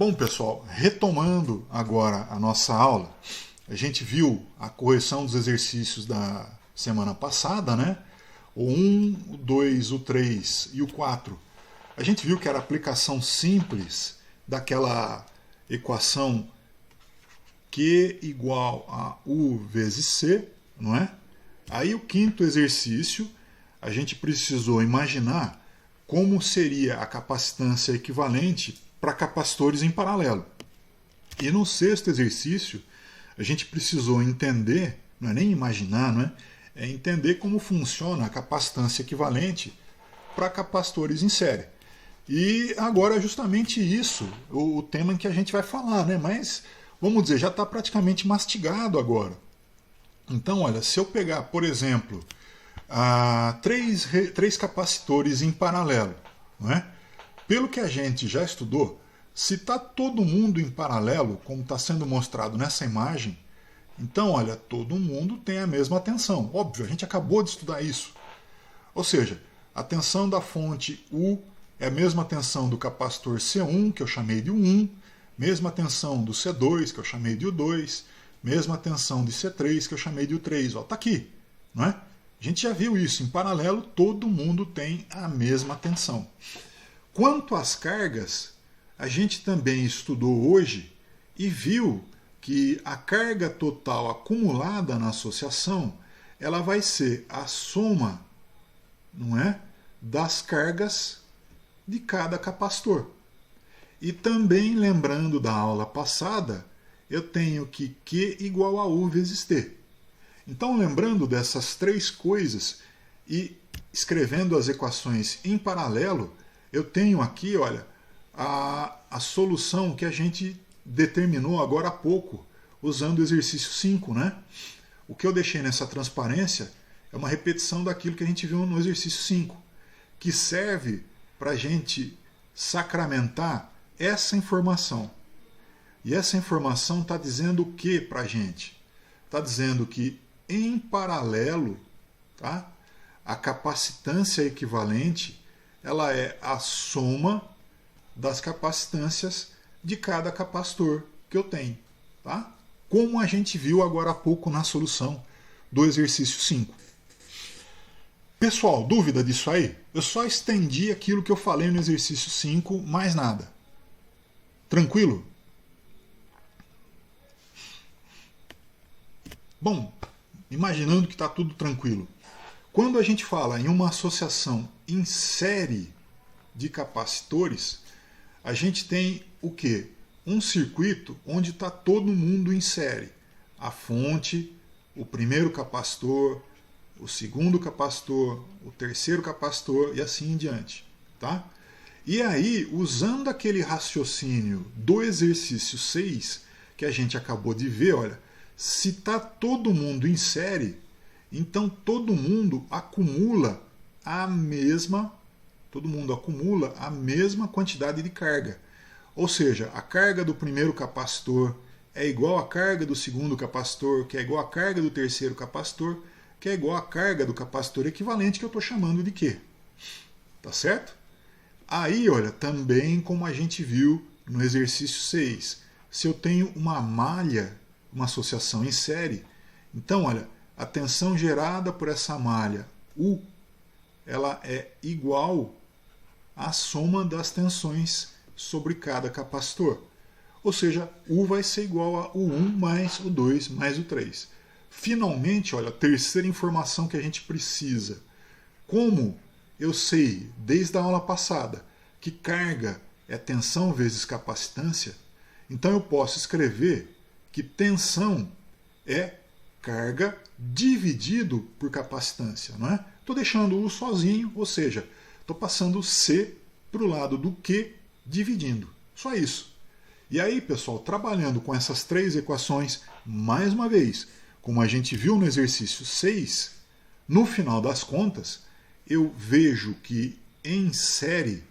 Bom, pessoal, retomando agora a nossa aula, a gente viu a correção dos exercícios da semana passada, né? O 1, o 2, o 3 e o 4. A gente viu que era a aplicação simples daquela equação Q igual a U vezes C, não é? Aí o quinto exercício, a gente precisou imaginar como seria a capacitância equivalente para capacitores em paralelo. E no sexto exercício, a gente precisou entender, não é nem imaginar, não é? É entender como funciona a capacitância equivalente para capacitores em série. E agora é justamente isso, o tema em que a gente vai falar, né? Mas, vamos dizer, já está praticamente mastigado agora. Então, olha, se eu pegar, por exemplo, três capacitores em paralelo, não é? Pelo que a gente já estudou, se está todo mundo em paralelo, como está sendo mostrado nessa imagem, então, olha, todo mundo tem a mesma tensão. Óbvio, a gente acabou de estudar isso. Ou seja, a tensão da fonte U é a mesma tensão do capacitor C1, que eu chamei de U1, mesma tensão do C2, que eu chamei de U2, mesma tensão de C3, que eu chamei de U3. Está aqui, não é? A gente já viu isso. Em paralelo, todo mundo tem a mesma tensão. Quanto às cargas, a gente também estudou hoje e viu que a carga total acumulada na associação ela vai ser a soma, não é, das cargas de cada capacitor. E também, lembrando da aula passada, eu tenho que Q igual a U vezes T. Então, lembrando dessas três coisas e escrevendo as equações em paralelo, eu tenho aqui, olha, a solução que a gente determinou agora há pouco, usando o exercício 5, né? O que eu deixei nessa transparência é uma repetição daquilo que a gente viu no exercício 5, que serve para a gente sacramentar essa informação. E essa informação está dizendo o que para a gente? Está dizendo que, em paralelo, tá? A capacitância equivalente ela é a soma das capacitâncias de cada capacitor que eu tenho. Tá? Como a gente viu agora há pouco na solução do exercício 5. Pessoal, dúvida disso aí? Eu só estendi aquilo que eu falei no exercício 5, mais nada. Tranquilo? Bom, imaginando que está tudo tranquilo. Quando a gente fala em uma associação em série de capacitores, a gente tem o quê? Um circuito onde está todo mundo em série. A fonte, o primeiro capacitor, o segundo capacitor, o terceiro capacitor e assim em diante. Tá? E aí, usando aquele raciocínio do exercício 6, que a gente acabou de ver, olha, se está todo mundo em série, então todo mundo acumula a mesma quantidade de carga. Ou seja, a carga do primeiro capacitor é igual à carga do segundo capacitor, que é igual à carga do terceiro capacitor, que é igual à carga do capacitor equivalente, que eu estou chamando de Q. Tá certo? Aí, olha, também como a gente viu no exercício 6, se eu tenho uma malha, uma associação em série, então, olha, a tensão gerada por essa malha U, ela é igual à soma das tensões sobre cada capacitor. Ou seja, U vai ser igual a U1 mais o 2 mais o 3. Finalmente, olha, a terceira informação que a gente precisa. Como eu sei, desde a aula passada, que carga é tensão vezes capacitância, então eu posso escrever que tensão é carga dividido por capacitância, não é? Estou deixando U sozinho, ou seja, estou passando o C para o lado do Q dividindo. Só isso. E aí, pessoal, trabalhando com essas três equações, mais uma vez, como a gente viu no exercício 6, no final das contas, eu vejo que em série,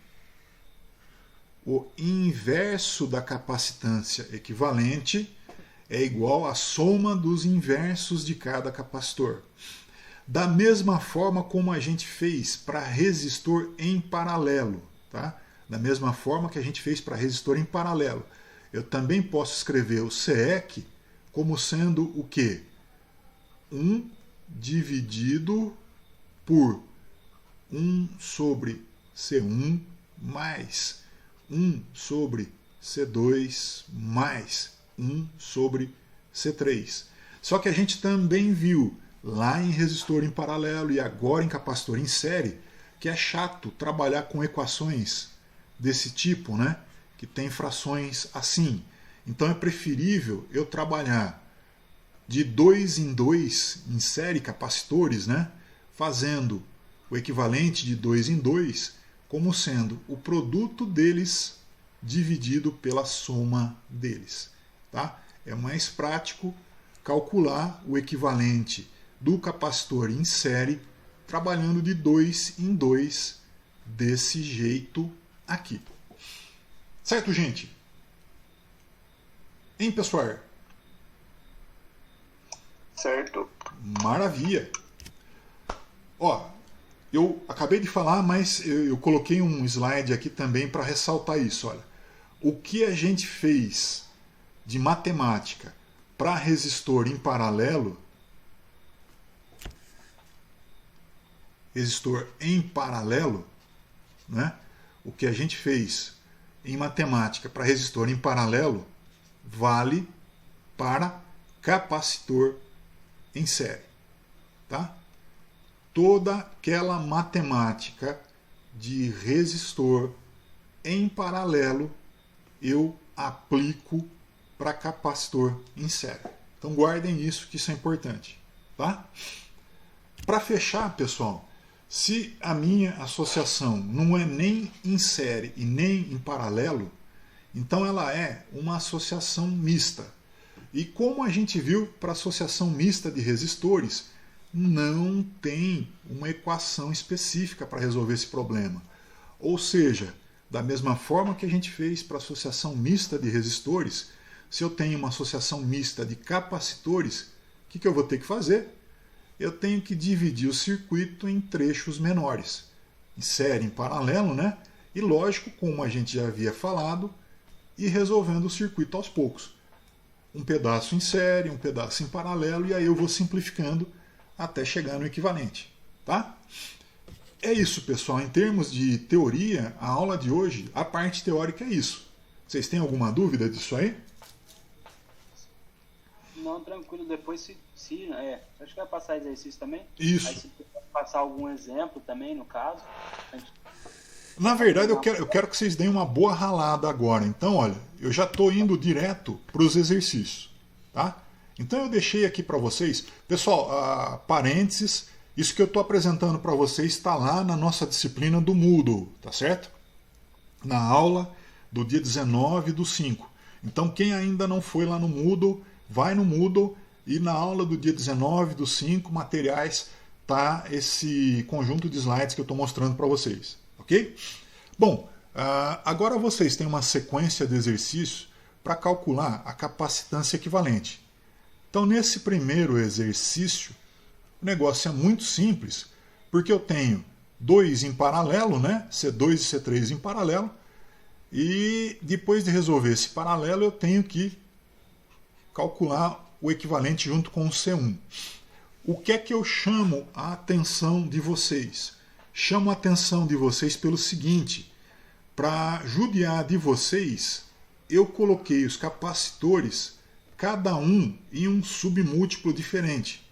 o inverso da capacitância equivalente é igual à soma dos inversos de cada capacitor. Da mesma forma como a gente fez para resistor em paralelo. Tá? Da mesma forma que a gente fez para resistor em paralelo. Eu também posso escrever o CEC como sendo o quê? 1 dividido por 1 sobre C1 mais 1 sobre C2 mais 1 sobre C3. Só que a gente também viu lá em resistor em paralelo e agora em capacitor em série que é chato trabalhar com equações desse tipo, né? Que tem frações assim. Então é preferível eu trabalhar de 2 em 2 em série capacitores, né? Fazendo o equivalente de 2 em 2 como sendo o produto deles dividido pela soma deles. Tá? É mais prático calcular o equivalente do capacitor em série trabalhando de 2 em 2 desse jeito aqui. Certo, gente? Hein, pessoal? Certo. Maravilha! Ó, eu acabei de falar, mas eu coloquei um slide aqui também para ressaltar isso. Olha, o que a gente fez de matemática para resistor em paralelo, né? O que a gente fez em matemática para resistor em paralelo vale para capacitor em série, tá? Toda aquela matemática de resistor em paralelo eu aplico para capacitor em série. Então guardem isso, que isso é importante, tá? Para fechar, pessoal, se a minha associação não é nem em série e nem em paralelo, então ela é uma associação mista. E como a gente viu, para associação mista de resistores, não tem uma equação específica para resolver esse problema. Ou seja, da mesma forma que a gente fez para associação mista de resistores, se eu tenho uma associação mista de capacitores, o que eu vou ter que fazer? Eu tenho que dividir o circuito em trechos menores, em série, em paralelo, né? E lógico, como a gente já havia falado, ir resolvendo o circuito aos poucos. Um pedaço em série, um pedaço em paralelo, e aí eu vou simplificando até chegar no equivalente, tá? É isso, pessoal. Em termos de teoria, a aula de hoje, a parte teórica é isso. Vocês têm alguma dúvida disso aí? Não, tranquilo. Depois, acho que vai passar exercício também. Isso. Aí se passar algum exemplo também, no caso. Na verdade, eu quero que vocês deem uma boa ralada agora. Então, olha, eu já estou indo direto para os exercícios, tá? Então eu deixei aqui para vocês, pessoal, parênteses, isso que eu estou apresentando para vocês está lá na nossa disciplina do Moodle, tá certo? Na aula do dia 19/5. Então quem ainda não foi lá no Moodle, vai no Moodle e na aula do dia 19/5, materiais, tá esse conjunto de slides que eu estou mostrando para vocês, ok? Bom, agora vocês têm uma sequência de exercícios para calcular a capacitância equivalente. Então, nesse primeiro exercício, o negócio é muito simples, porque eu tenho 2 em paralelo, né? C2 e C3 em paralelo, e depois de resolver esse paralelo, eu tenho que calcular o equivalente junto com o C1. O que é que eu chamo a atenção de vocês? Chamo a atenção de vocês pelo seguinte: para judiar de vocês, eu coloquei os capacitores cada um em um submúltiplo diferente.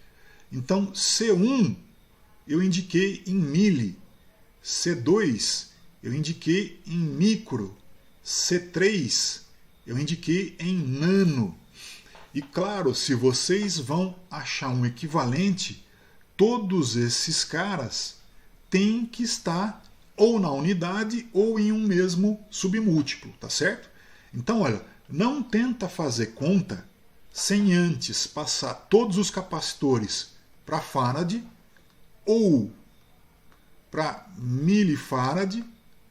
Então, C1 eu indiquei em mili, C2 eu indiquei em micro, C3 eu indiquei em nano. E claro, se vocês vão achar um equivalente, todos esses caras têm que estar ou na unidade ou em um mesmo submúltiplo, tá certo? Então, olha, não tenta fazer conta sem antes passar todos os capacitores para farad, ou para milifarad,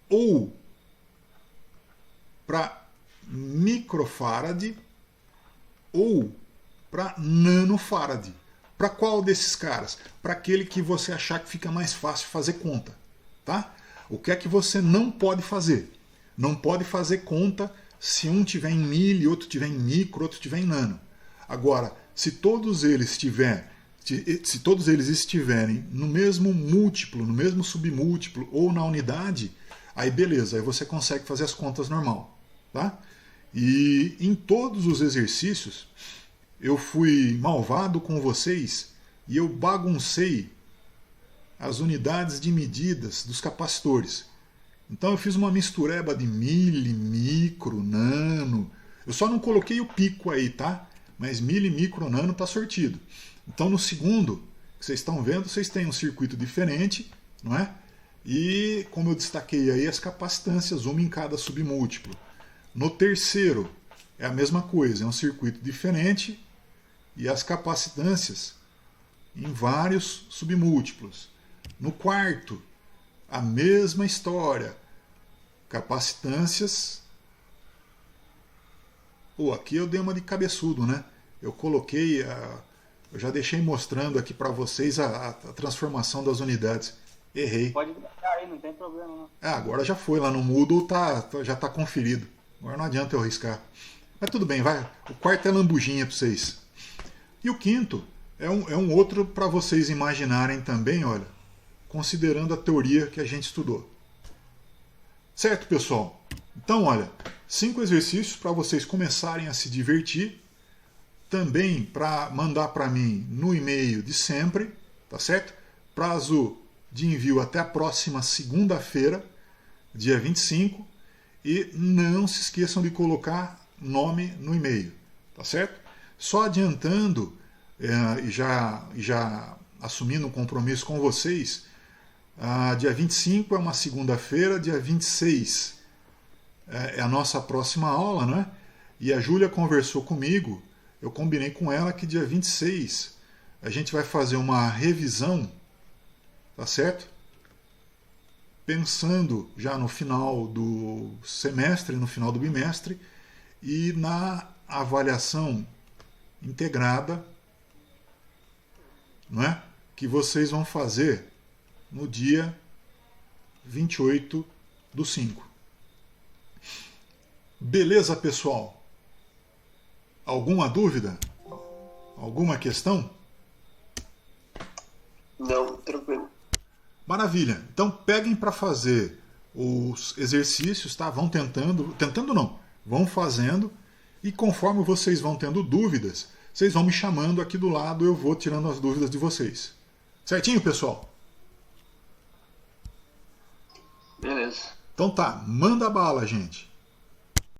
ou para microfarad, ou para nanofarad. Para qual desses caras? Para aquele que você achar que fica mais fácil fazer conta, tá? O que é que você não pode fazer? Não pode fazer conta se um tiver em milli, outro tiver em micro, outro tiver em nano. Agora, se todos eles estiverem no mesmo múltiplo, no mesmo submúltiplo ou na unidade, aí beleza, aí você consegue fazer as contas normal, tá? E em todos os exercícios eu fui malvado com vocês e eu baguncei as unidades de medidas dos capacitores. Então eu fiz uma mistureba de milli, micro, nano. Eu só não coloquei o pico aí, tá? Mas milli, micro, nano está sortido. Então no segundo, que vocês estão vendo, vocês têm um circuito diferente, não é? E como eu destaquei aí, as capacitâncias, uma em cada submúltiplo. No terceiro, é a mesma coisa, é um circuito diferente e as capacitâncias em vários submúltiplos. No quarto, a mesma história, capacitâncias. Aqui eu dei uma de cabeçudo, né? Eu coloquei, eu já deixei mostrando aqui para vocês a transformação das unidades. Errei. Pode deixar aí, não tem problema não. Agora já foi, lá no Moodle já está conferido. Agora não adianta eu riscar. Mas tudo bem, vai. O quarto é lambujinha para vocês. E o quinto é um outro para vocês imaginarem também, olha, considerando a teoria que a gente estudou. Certo, pessoal? Então, olha, 5 exercícios para vocês começarem a se divertir. Também para mandar para mim no e-mail de sempre, tá certo? Prazo de envio até a próxima segunda-feira, dia 25. E não se esqueçam de colocar nome no e-mail, tá certo? Só adiantando e já assumindo um compromisso com vocês, dia 25 é uma segunda-feira, dia 26 é a nossa próxima aula, né? E a Júlia conversou comigo, eu combinei com ela que dia 26 a gente vai fazer uma revisão, tá certo? Pensando já no final do semestre, no final do bimestre e na avaliação integrada, não é? Que vocês vão fazer no dia 28/5. Beleza, pessoal? Alguma dúvida? Alguma questão? Não, tranquilo. Maravilha. Então peguem para fazer os exercícios, tá? Vão tentando não, vão fazendo e conforme vocês vão tendo dúvidas, vocês vão me chamando aqui do lado, eu vou tirando as dúvidas de vocês. Certinho, pessoal? Beleza. Então tá, manda bala, gente.